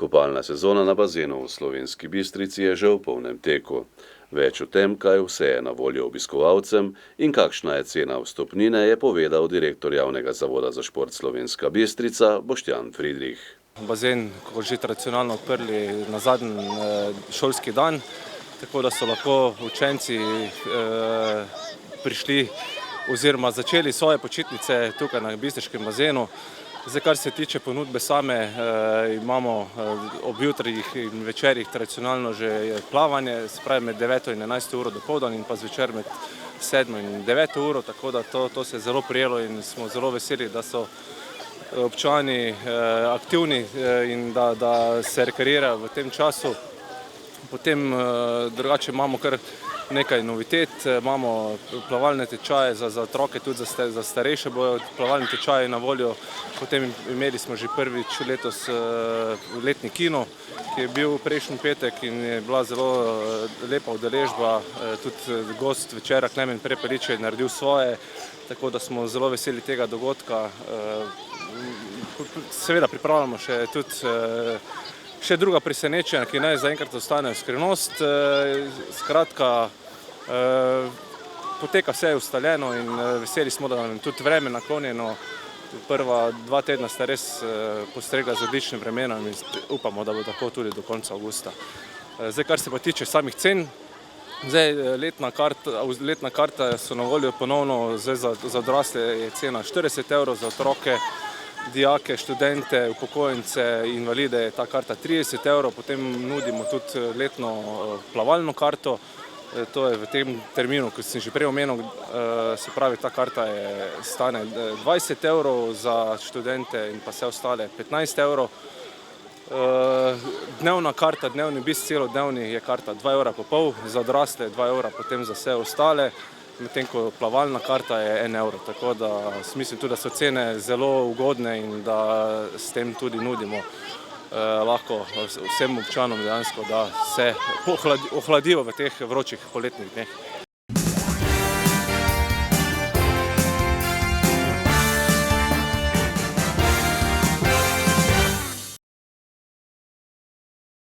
Kopalna sezona na bazenu v Slovenski Bistrici je že v polnem teku. Več o tem, kaj vse je na voljo obiskovalcem in kakšna je cena vstopnine, je povedal direktor Javnega zavoda za šport Slovenska Bistrica Boštjan Friedrich. Bazen, kot že tradicionalno odprli na zadnji šolski dan, tako da so lahko učenci prišli oziroma začeli svoje počitnice tukaj na bistriškem bazenu. Zdaj, kar se tiče ponudbe same, imamo ob jutrih in večerjih tradicionalno že plavanje, se pravi med 9 in 11 uro dopoldan in pa zvečer med 7 in 9 uro, tako da to se je zelo prijelo in smo zelo veseli, da so občani aktivni in da se rekreirajo v tem času. Potem drugače imamo kar nekaj novitet, imamo plavalne tečaje za otroke, tudi za starejše bojo plavalni tečaji na voljo. Potem imeli smo že prvič letos letni kino, ki je bil prejšnji petek in je bila zelo lepa udeležba. Tudi gost večera Klemen Prepelič je naredil svoje, tako da smo zelo veseli tega dogodka. Seveda pripravljamo še druga presenečenja, ki naj zaenkrat ostanejo skrivnost. Skratka, poteka vse ustaljeno in veseli smo, da nam je tudi vreme naklonjeno. Prva 2 tedna sta res postregla z odličnim vremenom in upamo, da bo tako tudi do konca avgusta. Zdaj, kar se pa tiče samih cen, letna karta so na voljo ponovno, za odrasle je cena 40 €, za otroke, dijake, študente, upokojence, invalide je ta karta 30 €, potem nudimo tudi letno plavalno karto. To je v tem terminu, kot sem že prej omenil, se pravi, ta karta stane 20 €, za študente in pa vse ostale 15 €. Dnevna karta, dnevni obisk celodnevni je karta 2,5 €, za odrasle 2 €, potem za vse ostale, medtem ko plavalna karta je 1 €, tako da mislim tudi, da so cene zelo ugodne in da s tem tudi nudimo lahko vsem občanom dejansko, da se ohladijo v teh vročih poletnih dneh.